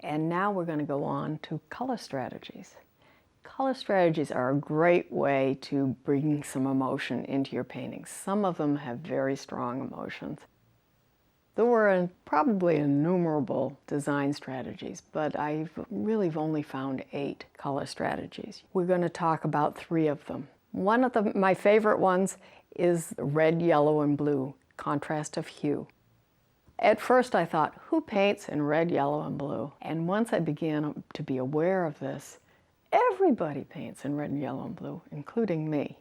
And now we're going to go on to color strategies. Color strategies are a great way to bring some emotion into your paintings. Some of them have very strong emotions. There were probably innumerable design strategies, but I've really only found 8 color strategies. We're going to talk about 3 of them. One of my favorite ones is red, yellow, and blue, contrast of hue. At first I thought, who paints in red, yellow, and blue? And once I began to be aware of this, everybody paints in red, yellow, and blue, including me.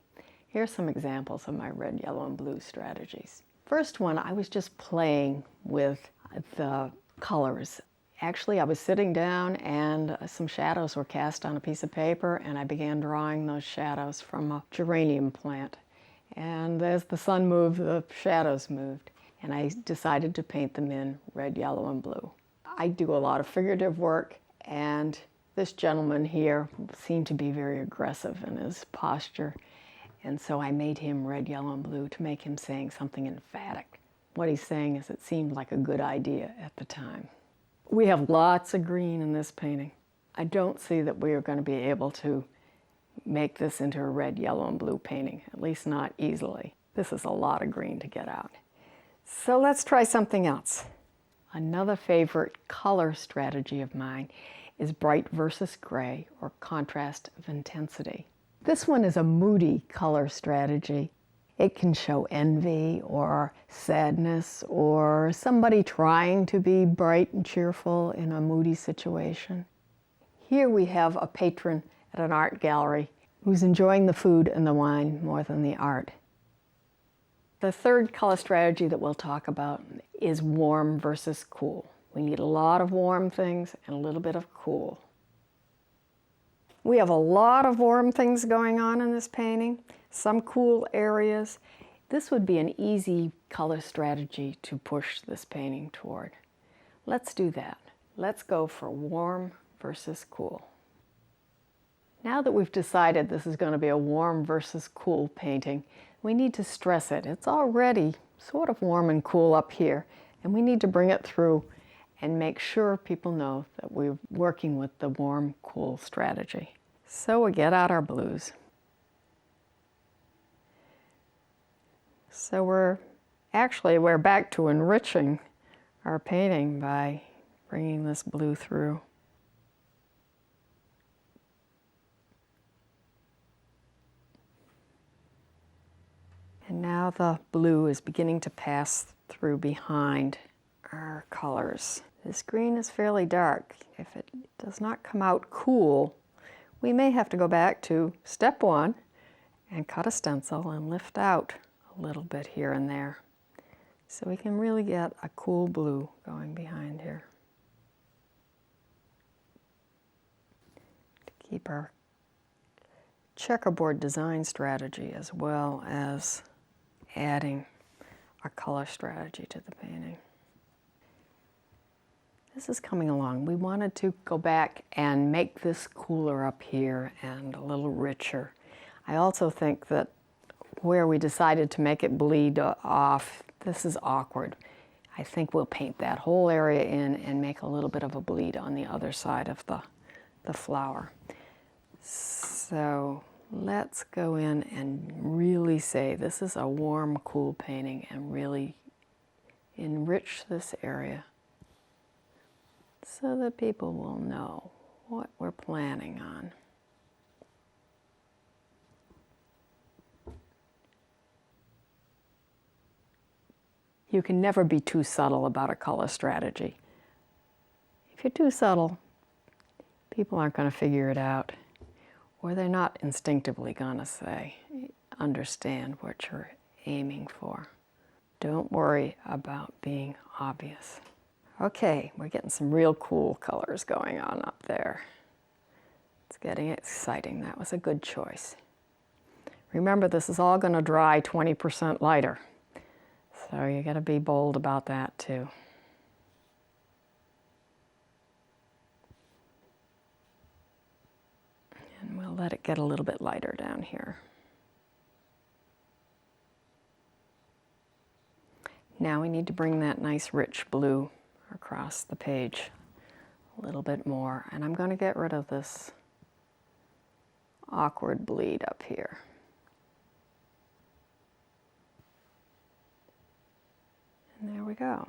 Here's some examples of my red, yellow, and blue strategies. First one, I was just playing with the colors. Actually, I was sitting down and some shadows were cast on a piece of paper, and I began drawing those shadows from a geranium plant. And as the sun moved, the shadows moved, and I decided to paint them in red, yellow, and blue. I do a lot of figurative work, and this gentleman here seemed to be very aggressive in his posture. And so I made him red, yellow, and blue to make him saying something emphatic. What he's saying is it seemed like a good idea at the time. We have lots of green in this painting. I don't see that we are going to be able to make this into a red, yellow, and blue painting, at least not easily. This is a lot of green to get out. So let's try something else. Another favorite color strategy of mine is bright versus gray, or contrast of intensity. This one is a moody color strategy. It can show envy or sadness or somebody trying to be bright and cheerful in a moody situation. Here we have a patron at an art gallery who's enjoying the food and the wine more than the art. The third color strategy that we'll talk about is warm versus cool. We need a lot of warm things and a little bit of cool. We have a lot of warm things going on in this painting, some cool areas. This would be an easy color strategy to push this painting toward. Let's do that. Let's go for warm versus cool. Now that we've decided this is going to be a warm versus cool painting, we need to stress it. It's already sort of warm and cool up here, and we need to bring it through and make sure people know that we're working with the warm, cool strategy. So we get out our blues. So we're back to enriching our painting by bringing this blue through. And now the blue is beginning to pass through behind our colors. This green is fairly dark. If it does not come out cool, we may have to go back to step 1 and cut a stencil and lift out a little bit here and there so we can really get a cool blue going behind here. To keep our checkerboard design strategy as well as adding our color strategy to the painting. This is coming along. We wanted to go back and make this cooler up here and a little richer. I also think that where we decided to make it bleed off, this is awkward. I think we'll paint that whole area in and make a little bit of a bleed on the other side of the flower. So let's go in and really say this is a warm, cool painting and really enrich this area so that people will know what we're planning on. You can never be too subtle about a color strategy. If you're too subtle, people aren't going to figure it out, or they're not instinctively going to understand what you're aiming for. Don't worry about being obvious. Okay, we're getting some real cool colors going on up there. It's getting exciting. That was a good choice. Remember, this is all going to dry 20% lighter. So you got to be bold about that too. And we'll let it get a little bit lighter down here. Now we need to bring that nice rich blue across the page A little bit more, and I'm going to get rid of this awkward bleed up here. And there we go.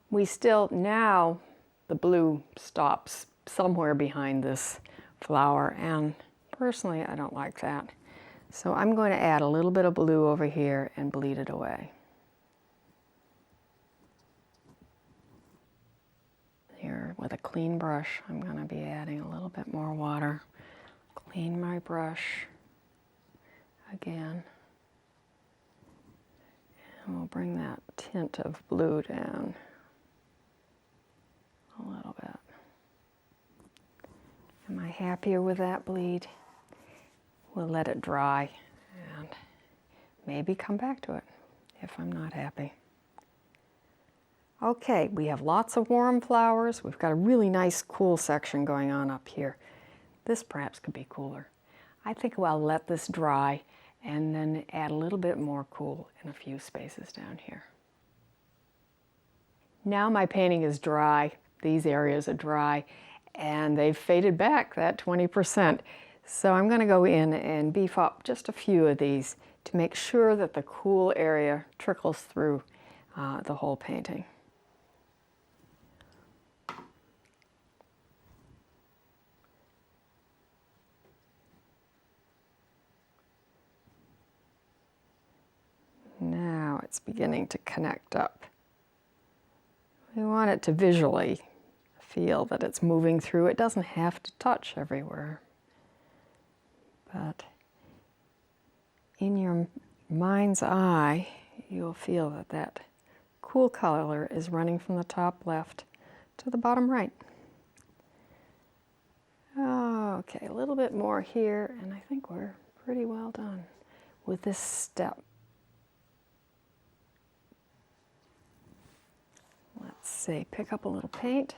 We still, now the blue stops somewhere behind this flower, and personally I don't like that. So I'm going to add a little bit of blue over here and bleed it away. Here with a clean brush, I'm going to be adding a little bit more water. Clean my brush again. And we'll bring that tint of blue down a little bit. Am I happier with that bleed? We'll let it dry and maybe come back to it if I'm not happy. Okay, we have lots of warm flowers. We've got a really nice cool section going on up here. This perhaps could be cooler. I think I'll let this dry and then add a little bit more cool in a few spaces down here. Now my painting is dry. These areas are dry and they've faded back that 20%. So I'm going to go in and beef up just a few of these to make sure that the cool area trickles through the whole painting. Now it's beginning to connect up. We want it to visually feel that it's moving through. It doesn't have to touch everywhere. But in your mind's eye, you'll feel that that cool color is running from the top left to the bottom right. Okay, a little bit more here, and I think we're pretty well done with this step. Let's see, pick up a little paint,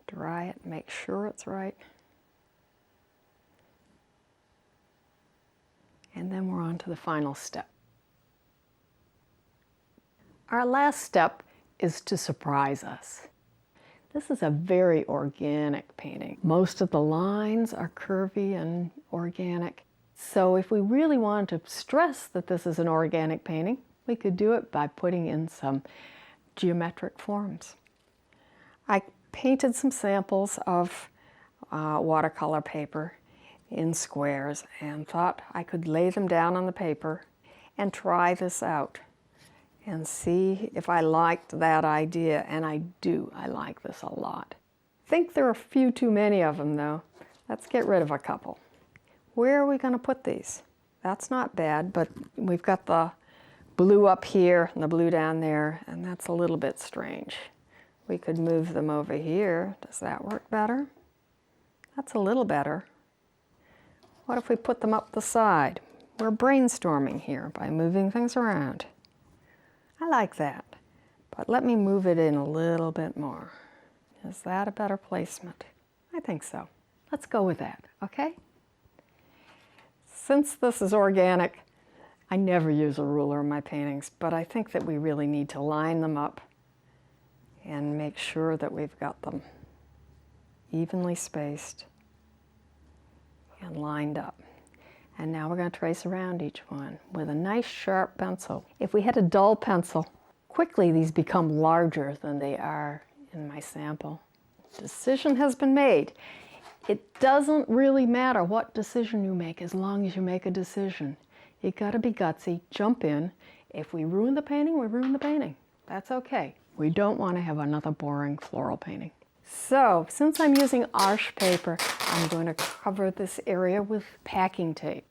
dry it, make sure it's right. And then we're on to the final step. Our last step is to surprise us. This is a very organic painting. Most of the lines are curvy and organic. So if we really wanted to stress that this is an organic painting, we could do it by putting in some geometric forms. I painted some samples of watercolor paper in squares and thought I could lay them down on the paper and try this out and see if I liked that idea, and I do. I like this a lot. I think there are a few too many of them though. Let's get rid of a couple. Where are we going to put these? That's not bad, but we've got the blue up here and the blue down there, and that's a little bit strange. We could move them over here. Does that work better? That's a little better. What if we put them up the side? We're brainstorming here by moving things around. I like that, but let me move it in a little bit more. Is that a better placement? I think so. Let's go with that, okay? Since this is organic, I never use a ruler in my paintings, but I think that we really need to line them up and make sure that we've got them evenly spaced and lined up. And now we're going to trace around each one with a nice sharp pencil. If we had a dull pencil, quickly these become larger than they are in my sample. Decision has been made. It doesn't really matter what decision you make as long as you make a decision. You got to be gutsy, jump in. If we ruin the painting, we ruin the painting. That's okay. We don't want to have another boring floral painting. So, since I'm using Arches paper, I'm going to cover this area with packing tape.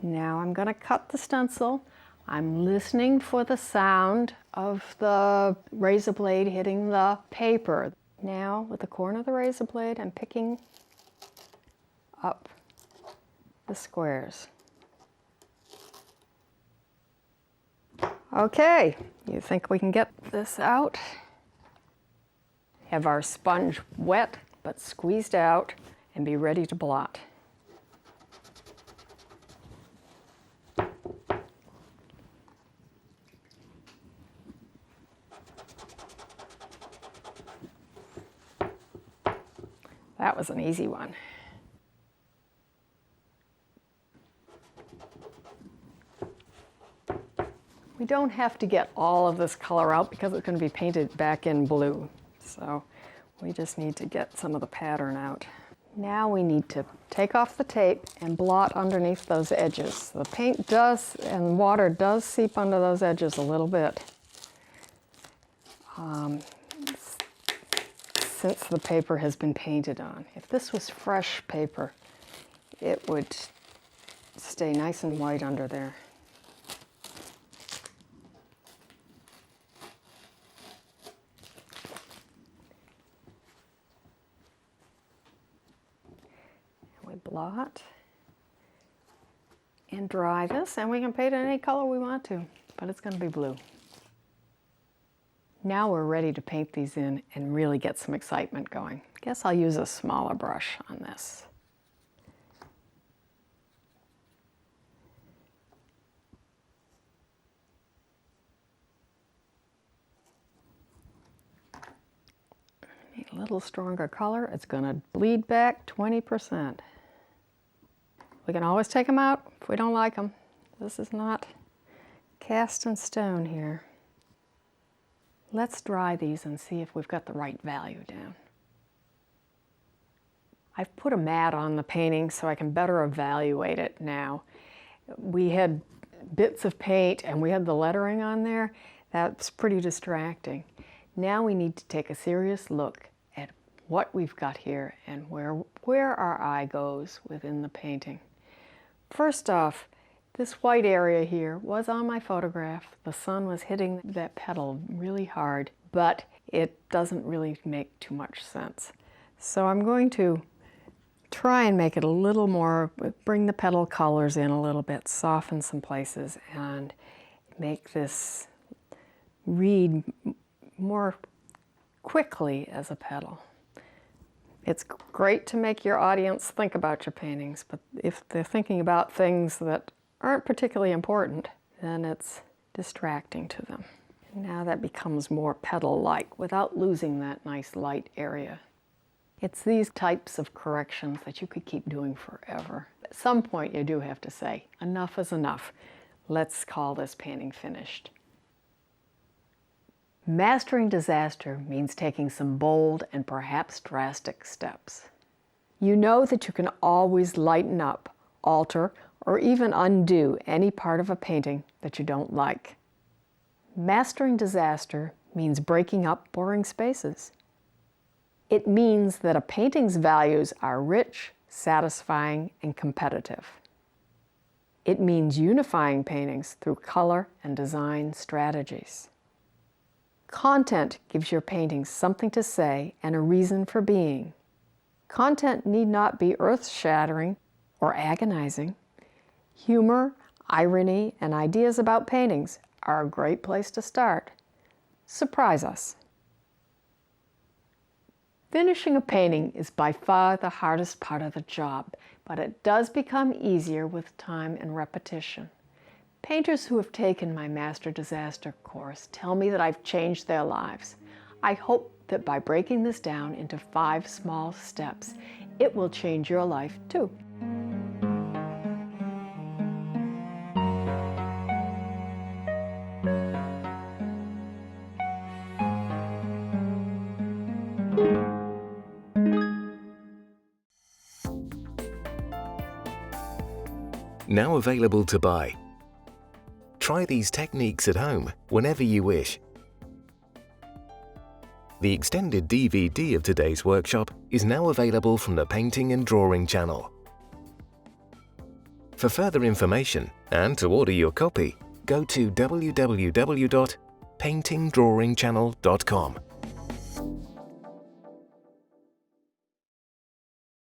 Now I'm going to cut the stencil. I'm listening for the sound of the razor blade hitting the paper. Now, with the corner of the razor blade, I'm picking up the squares. Okay, you think we can get this out? Have our sponge wet but squeezed out and be ready to blot. That was an easy one. We don't have to get all of this color out because it's going to be painted back in blue. So we just need to get some of the pattern out. Now we need to take off the tape and blot underneath those edges. The paint does, and water does seep under those edges a little bit. Since the paper has been painted on. If this was fresh paper, it would stay nice and white under there. We blot and dry this, and we can paint it any color we want to, but it's going to be blue. Now we're ready to paint these in and really get some excitement going. Guess I'll use a smaller brush on this. Need a little stronger color. It's going to bleed back 20%. We can always take them out if we don't like them. This is not cast in stone here. Let's dry these and see if we've got the right value down. I've put a mat on the painting so I can better evaluate it now. We had bits of paint and we had the lettering on there. That's pretty distracting. Now we need to take a serious look at what we've got here and where our eye goes within the painting. First off, this white area here was on my photograph. The sun was hitting that petal really hard, but it doesn't really make too much sense. So I'm going to try and make it a little more, bring the petal colors in a little bit, soften some places, and make this read more quickly as a petal. It's great to make your audience think about your paintings, but if they're thinking about things that aren't particularly important, then it's distracting to them. Now that becomes more petal-like without losing that nice light area. It's these types of corrections that you could keep doing forever. At some point you do have to say, enough is enough. Let's call this painting finished. Mastering disaster means taking some bold and perhaps drastic steps. You know that you can always lighten up, alter, or even undo any part of a painting that you don't like. Mastering disaster means breaking up boring spaces. It means that a painting's values are rich, satisfying, and competitive. It means unifying paintings through color and design strategies. Content gives your paintings something to say and a reason for being. Content need not be earth-shattering or agonizing. Humor, irony, and ideas about paintings are a great place to start. Surprise us. Finishing a painting is by far the hardest part of the job, but it does become easier with time and repetition. Painters who have taken my Master Disaster course tell me that I've changed their lives. I hope that by breaking this down into 5 small steps, it will change your life too. Now available to buy. Try these techniques at home whenever you wish. The extended DVD of today's workshop is now available from the Painting and Drawing channel. For further information and to order your copy, go to www.paintingdrawingchannel.com.